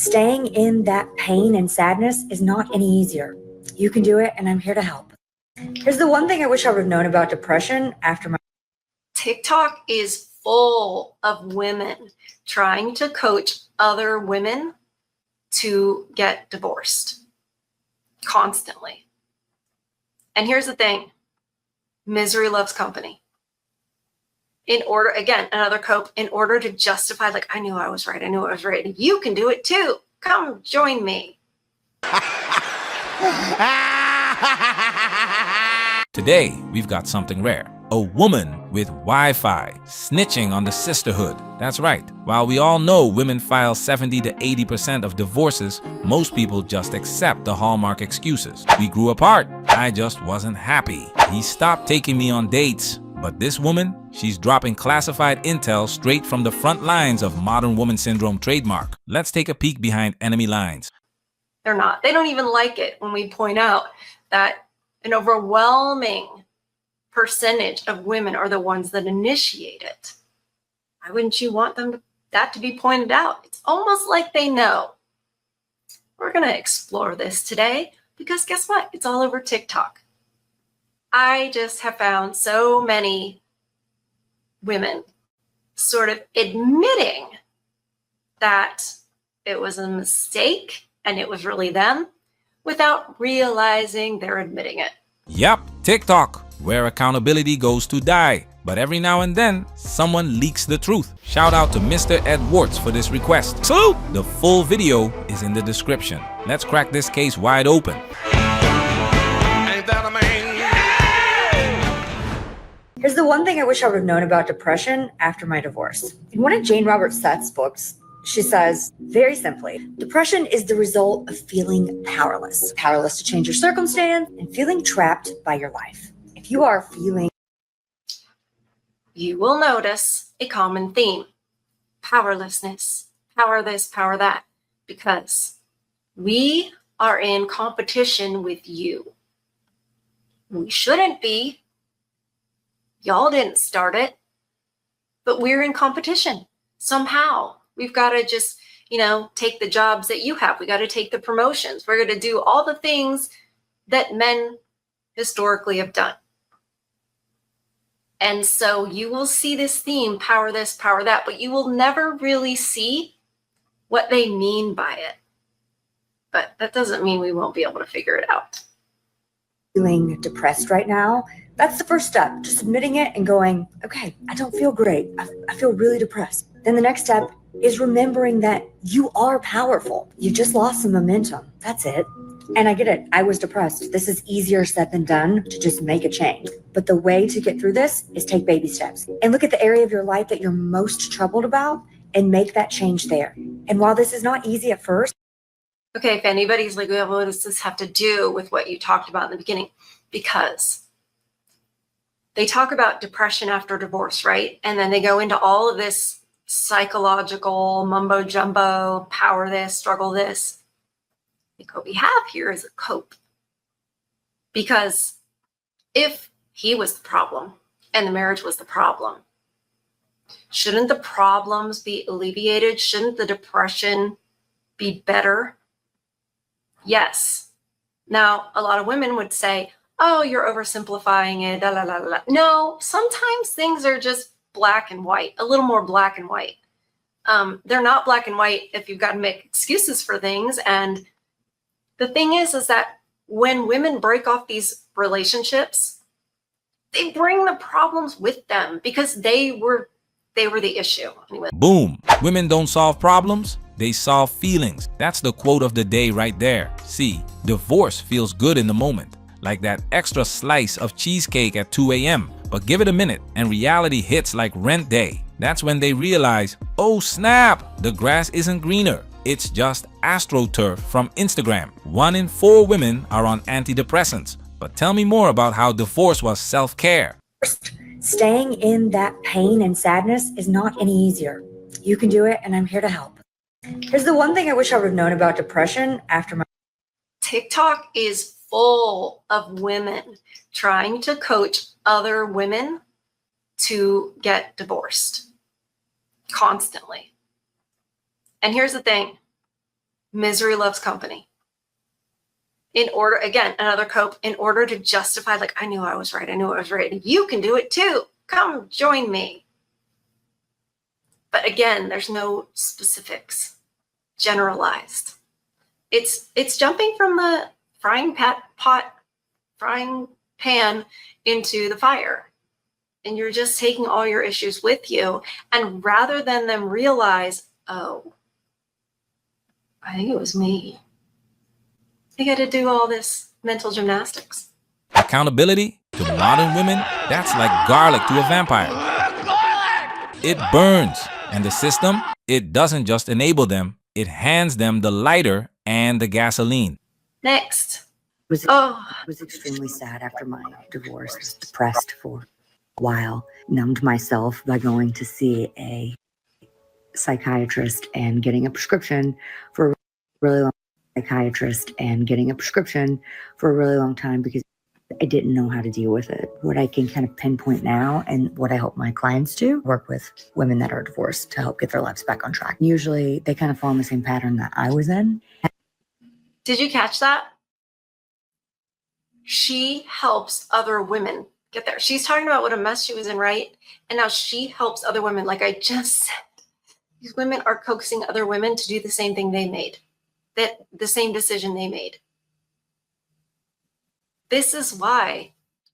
Staying in that pain and sadness is not any easier. You can do it, and I'm here to help. Here's the one thing I wish I would have known about depression after my TikTok is full of women trying to coach other women to get divorced constantly. And here's the thing, misery loves company. In order, again, another cope, in order to justify, like, I knew I was right. You can do it too. Come join me. Today, we've got something rare. A woman with Wi-Fi snitching on the sisterhood. That's right. While we all know women file 70 to 80% of divorces, most people just accept the Hallmark excuses. We grew apart. I just wasn't happy. He stopped taking me on dates. But this woman, she's dropping classified intel straight from the front lines of modern woman syndrome trademark. Let's take a peek behind enemy lines. They're not. They don't even like it when we point out that an overwhelming percentage of women are the ones that initiate it. Why wouldn't you want that to be pointed out? It's almost like they know. We're going to explore this today because guess what? It's all over TikTok. I just have found so many women sort of admitting that it was a mistake and it was really them without realizing they're admitting it. Yep, TikTok, where accountability goes to die. But every now and then, someone leaks the truth. Shout out to Mr. Ed Warts for this request. Salute! The full video is in the description. Let's crack this case wide open. Ain't that a man? Here's the one thing I wish I would have known about depression after my divorce. In one of Jane Robert Seth's books, she says, very simply, depression is the result of feeling powerless. Powerless to change your circumstance and feeling trapped by your life. If you are feeling... You will notice a common theme. Powerlessness. Power this, power that. Because we are in competition with you. We shouldn't be. Y'all didn't start it, but we're in competition somehow. We've got to just, take the jobs that you have. We got to take the promotions. We're going to do all the things that men historically have done. And so you will see this theme, power this, power that, but you will never really see what they mean by it. But that doesn't mean we won't be able to figure it out. Feeling depressed right now, that's the first step. Just admitting it and going, okay, I don't feel great. I feel really depressed. Then the next step is remembering that you are powerful. You just lost some momentum. That's it. And I get it. I was depressed. This is easier said than done to just make a change. But the way to get through this is take baby steps and look at the area of your life that you're most troubled about and make that change there. And while this is not easy at first, okay, if anybody's like, well, what does this have to do with what you talked about in the beginning? Because they talk about depression after divorce, right? And then they go into all of this psychological mumbo jumbo, power this, struggle this. I think what we have here is a cope. Because if he was the problem and the marriage was the problem, shouldn't the problems be alleviated? Shouldn't the depression be better? Yes. Now, a lot of women would say, oh, you're oversimplifying it. La, la, la, la. No, sometimes things are just black and white, a little more black and white. They're not black and white if you've got to make excuses for things. And the thing is that when women break off these relationships, they bring the problems with them because they were the issue. Anyway. Boom. Women don't solve problems. They solve feelings. That's the quote of the day right there. See, divorce feels good in the moment, like that extra slice of cheesecake at 2 a.m. But give it a minute and reality hits like rent day. That's when they realize, oh snap, the grass isn't greener. It's just AstroTurf from Instagram. 1 in 4 women are on antidepressants. But tell me more about how divorce was self-care. Staying in that pain and sadness is not any easier. You can do it, and I'm here to help. Here's the one thing I wish I would have known about depression after my... TikTok is full of women trying to coach other women to get divorced constantly. And here's the thing, Misery loves company. In order, again, another cope, in order to justify, like, I knew I was right. I knew I was right. You can do it too. Come join me. But again, there's no specifics, generalized. It's jumping from the frying pan into the fire. And you're just taking all your issues with you. And rather than them realize, oh, I think it was me. They got to do all this mental gymnastics. Accountability to modern women, that's like garlic to a vampire. It burns. And the system, it doesn't just enable them, it hands them the lighter and the gasoline. Next. I was extremely sad after my divorce. I was depressed for a while. Numbed myself by going to see a psychiatrist and getting a prescription for a really long time because I didn't know how to deal with it. What I can kind of pinpoint now and what I help my clients do, work with women that are divorced to help get their lives back on track. Usually they kind of fall in the same pattern that I was in. Did you catch that? She helps other women get there. She's talking about what a mess she was in, right? And now she helps other women. Like I just said, these women are coaxing other women to do the same thing they made, the same decision they made. This is why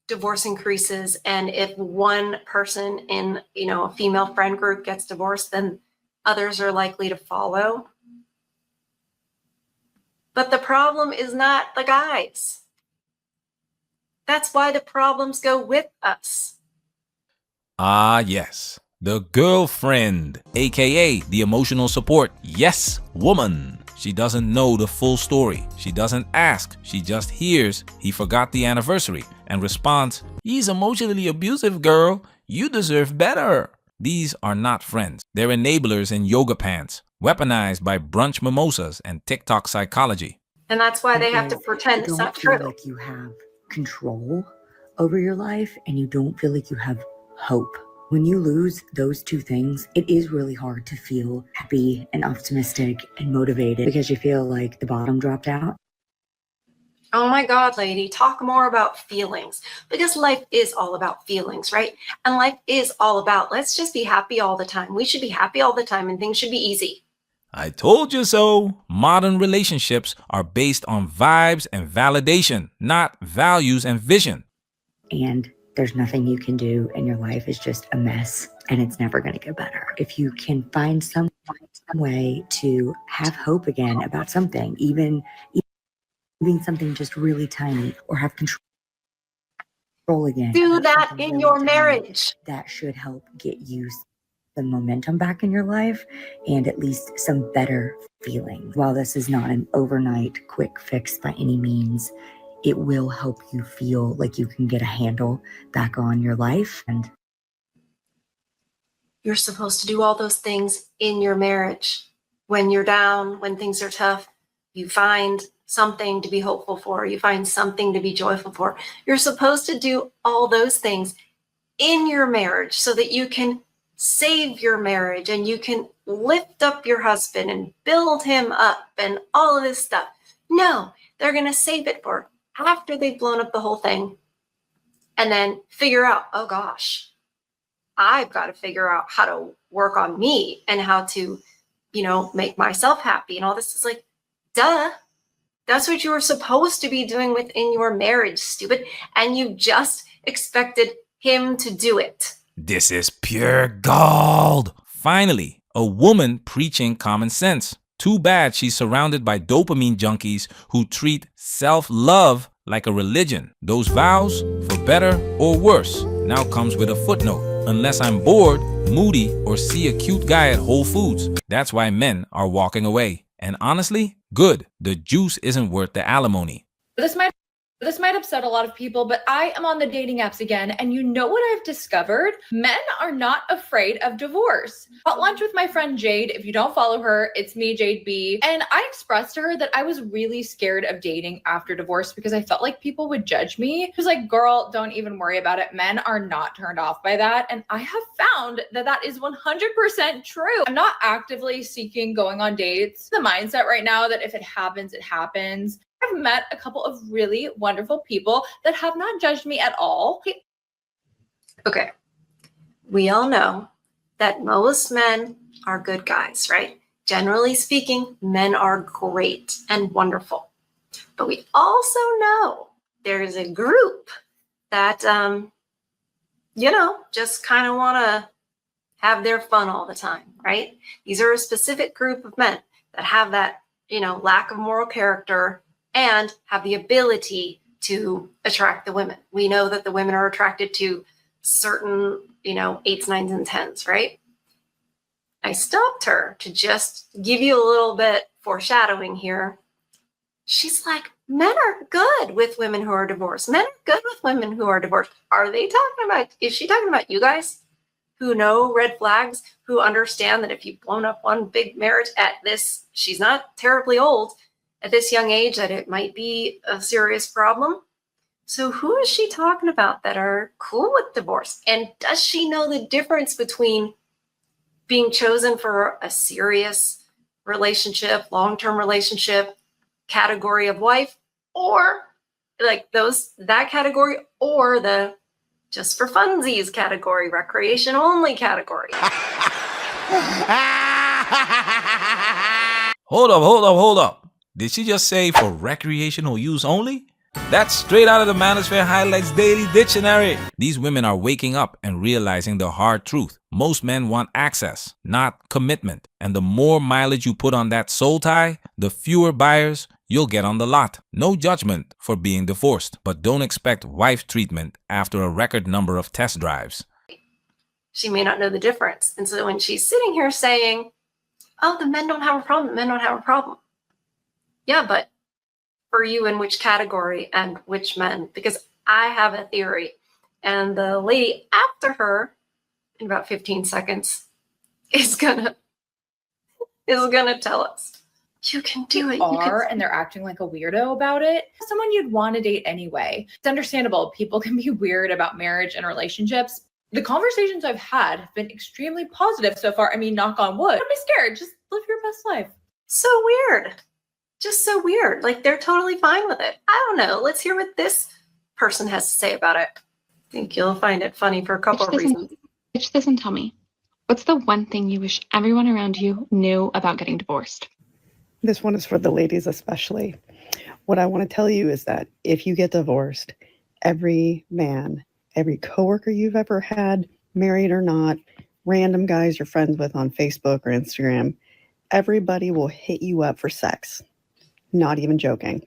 divorce increases. And if one person in, a female friend group gets divorced, then others are likely to follow. But the problem is not the guys. That's why the problems go with us. Ah, yes. The girlfriend, aka the emotional support. Yes, woman. She doesn't know the full story. She doesn't ask. She just hears he forgot the anniversary and responds, "He's emotionally abusive, girl. You deserve better." These are not friends. They're enablers in yoga pants, weaponized by brunch mimosas and TikTok psychology. And that's why they have to pretend it's not true. You don't feel like you have control over your life and you don't feel like you have hope. When you lose those two things, it is really hard to feel happy and optimistic and motivated because you feel like the bottom dropped out. Oh my God, lady, talk more about feelings, because life is all about feelings, right? And life is all about, let's just be happy all the time. We should be happy all the time and things should be easy. I told you so. Modern relationships are based on vibes and validation, not values and vision. And there's nothing you can do and your life is just a mess and it's never going to get better. If you can find some way to have hope again about something, even something just really tiny, or have control again. Do that in your marriage. That should help get you the momentum back in your life and at least some better feeling. While this is not an overnight quick fix by any means, it will help you feel like you can get a handle back on your life. And you're supposed to do all those things in your marriage. When you're down, when things are tough, you find something to be hopeful for. You find something to be joyful for. You're supposed to do all those things in your marriage so that you can save your marriage and you can lift up your husband and build him up and all of this stuff. No, they're going to save it for after they've blown up the whole thing and then figure out, oh gosh, I've got to figure out how to work on me and how to, make myself happy and all this. Is like, duh. That's what you were supposed to be doing within your marriage, stupid. And you just expected him to do it. This is pure gold. Finally, a woman preaching common sense. Too bad she's surrounded by dopamine junkies who treat self-love like a religion. Those vows, for better or worse, now comes with a footnote. Unless I'm bored, moody, or see a cute guy at Whole Foods. That's why men are walking away. And honestly, good. The juice isn't worth the alimony. This might This might upset a lot of people, but I am on the dating apps again, and you know what I've discovered? Men are not afraid of divorce. At lunch with my friend Jade, if you don't follow her, it's me, Jade B, and I expressed to her that I was really scared of dating after divorce because I felt like people would judge me. She was like, girl, don't even worry about it. Men are not turned off by that, and I have found that that is 100% true. I'm not actively seeking going on dates. The mindset right now that if it happens, it happens. I've met a couple of really wonderful people that have not judged me at all. Okay. We all know that most men are good guys, right? Generally speaking, men are great and wonderful. But we also know there's a group that, just kind of want to have their fun all the time, right? These are a specific group of men that have that, lack of moral character and have the ability to attract the women. We know that the women are attracted to certain, 8s, 9s, and 10s, right? I stopped her to just give you a little bit foreshadowing here. She's like, men are good with women who are divorced. Men are good with women who are divorced. Is she talking about you guys who know red flags, who understand that if you've blown up one big marriage at this, she's not terribly old, at this young age, that it might be a serious problem? So who is she talking about that are cool with divorce? And does she know the difference between being chosen for a serious relationship, long-term relationship, category of wife, or like that category, or the just for funsies category, recreation only category? Hold up. Did she just say for recreational use only? That's straight out of the Manosphere Highlights Daily Dictionary. These women are waking up and realizing the hard truth. Most men want access, not commitment. And the more mileage you put on that soul tie, the fewer buyers you'll get on the lot. No judgment for being divorced, but don't expect wife treatment after a record number of test drives. She may not know the difference. And so when she's sitting here saying, oh, the men don't have a problem, men don't have a problem. Yeah, but for you, in which category and which men? Because I have a theory, and the lady after her, in about 15 seconds, is gonna tell us. You can do it. And they're acting like a weirdo about it. Someone you'd want to date anyway. It's understandable. People can be weird about marriage and relationships. The conversations I've had have been extremely positive so far. I mean, knock on wood. Don't be scared. Just live your best life. So weird. Just so weird. Like, they're totally fine with it. I don't know. Let's hear what this person has to say about it. I think you'll find it funny for a couple of reasons. Pitch this and tell me, what's the one thing you wish everyone around you knew about getting divorced? This one is for the ladies especially. What I want to tell you is that if you get divorced, every man, every coworker you've ever had, married or not, random guys you're friends with on Facebook or Instagram, everybody will hit you up for sex. Not even joking.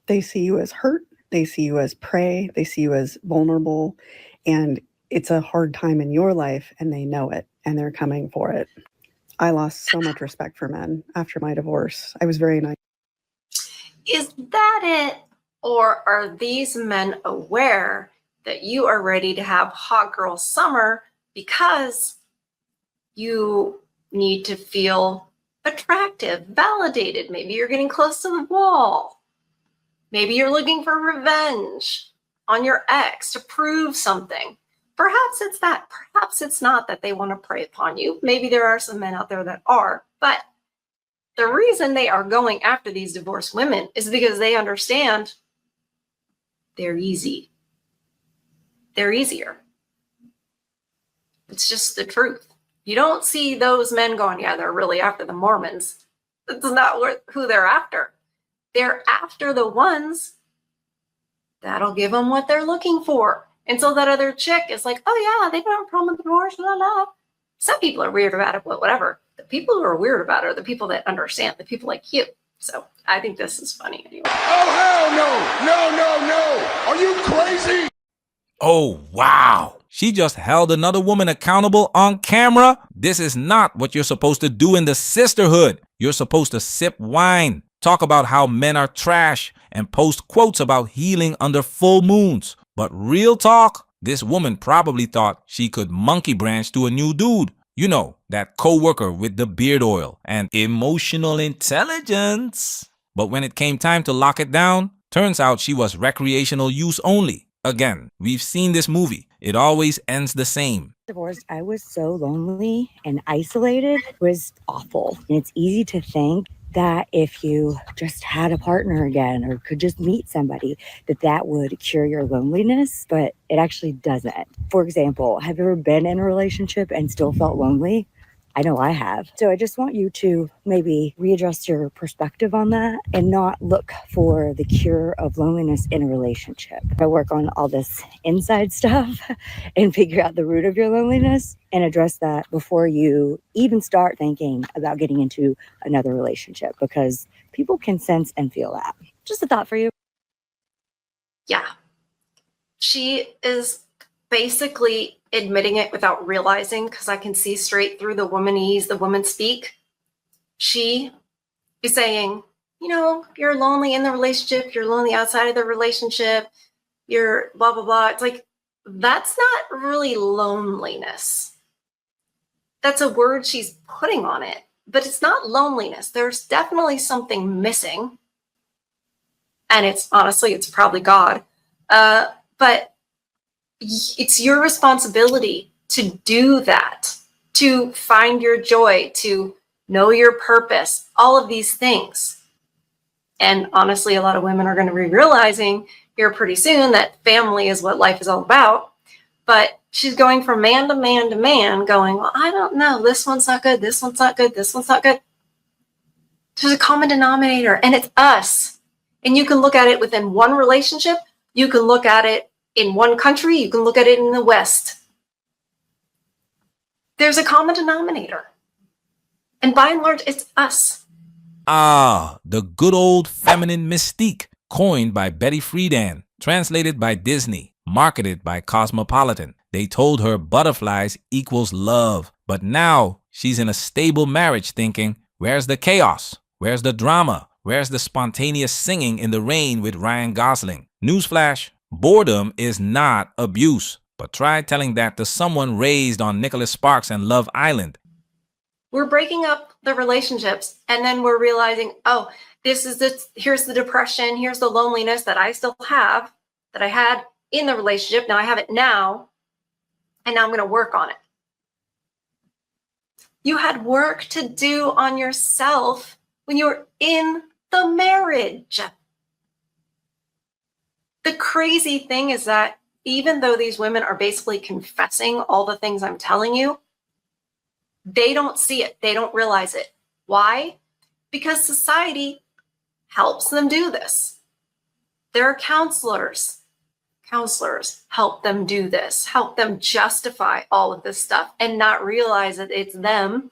They see you as hurt. They see you as prey. They see you as vulnerable. And it's a hard time in your life, and they know it, and they're coming for it. I lost so much respect for men after my divorce. I was very naive. Is that it? Or are these men aware that you are ready to have hot girl summer because you need to feel attractive, validated? Maybe you're getting close to the wall. Maybe you're looking for revenge on your ex to prove something. Perhaps it's that. Perhaps it's not that they want to prey upon you. Maybe there are some men out there that are. But the reason they are going after these divorced women is because they understand they're easy. They're easier. It's just the truth. You don't see those men going, yeah, they're really after the Mormons. That's not who they're after. They're after the ones that'll give them what they're looking for. And so that other chick is like, oh yeah, they don't have a problem with divorce, blah, blah. Some people are weird about it, but whatever. The people who are weird about it are the people that understand, the people like you. So I think this is funny anyway. Oh, hell no! No! Are you crazy? Oh, wow. She just held another woman accountable on camera. This is not what you're supposed to do in the sisterhood. You're supposed to sip wine, talk about how men are trash, and post quotes about healing under full moons. But real talk, this woman probably thought she could monkey branch to a new dude. You know, that coworker with the beard oil and emotional intelligence. But when it came time to lock it down, turns out she was recreational use only. Again, we've seen this movie. It always ends the same. Divorced, I was so lonely and isolated. It was awful. And it's easy to think that if you just had a partner again or could just meet somebody, that would cure your loneliness, but it actually doesn't. For example, have you ever been in a relationship and still felt lonely? I know I have. So I just want you to maybe readjust your perspective on that and not look for the cure of loneliness in a relationship. I work on all this inside stuff and figure out the root of your loneliness and address that before you even start thinking about getting into another relationship, because people can sense and feel that. Just a thought for you. Yeah. She is basically admitting it without realizing, because I can see straight through the womanese, the woman speak. She is saying, you know, you're lonely in the relationship, you're lonely outside of the relationship, you're blah, blah, blah. It's like, that's not really loneliness. That's a word she's putting on it, but it's not loneliness. There's definitely something missing. And it's honestly, it's probably God. But it's your responsibility to do that, to find your joy, to know your purpose, all of these things. And honestly, a lot of women are going to be realizing here pretty soon that family is what life is all about. But she's going from man to man to man going, well, I don't know, this one's not good, this one's not good, this one's not good. There's a common denominator, and it's us. And you can look at it within one relationship, you can look at it in one country, you can look at it in the West. There's a common denominator. And by and large, it's us. Ah, the good old feminine mystique, coined by Betty Friedan, translated by Disney, marketed by Cosmopolitan. They told her butterflies equals love, but now she's in a stable marriage thinking, where's the chaos? Where's the drama? Where's the spontaneous singing in the rain with Ryan Gosling? Newsflash, boredom is not abuse, but try telling that to someone raised on Nicholas Sparks and Love Island. We're breaking up the relationships, and then we're realizing, oh, here's the depression, here's the loneliness that I still have, that I had in the relationship. Now I have it now, and now I'm going to work on it. You had work to do on yourself when you were in the marriage. The crazy thing is that even though these women are basically confessing all the things I'm telling you, they don't see it. They don't realize it. Why? Because society helps them do this. There are counselors. Counselors help them do this, help them justify all of this stuff and not realize that it's them.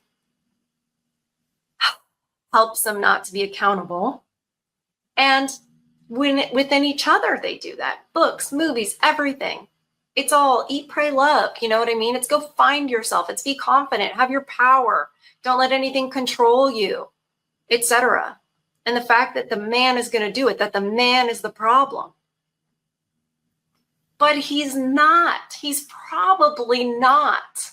Helps them not to be accountable. And within each other, they do that. Books, movies, everything. It's all eat, pray, love. You know what I mean? It's go find yourself. It's be confident, have your power. Don't let anything control you, etc. And the fact that the man is going to do it, that the man is the problem. But he's not. He's probably not.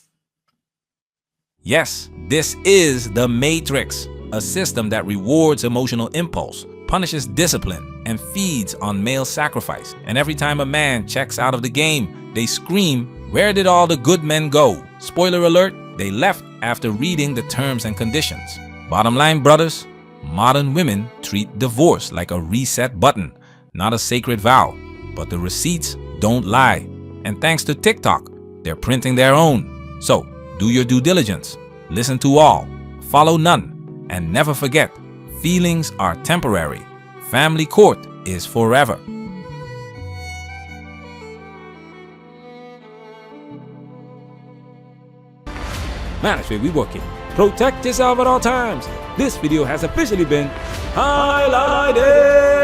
Yes, this is the Matrix, a system that rewards emotional impulse, punishes discipline, and feeds on male sacrifice. And every time a man checks out of the game, they scream, "Where did all the good men go?" Spoiler alert, they left after reading the terms and conditions. Bottom line, brothers, modern women treat divorce like a reset button, not a sacred vow. But the receipts don't lie. And thanks to TikTok, they're printing their own. So, do your due diligence. Listen to all, follow none, and never forget, feelings are temporary. Family court is forever. Management, we working. Protect yourself at all times. This video has officially been highlighted.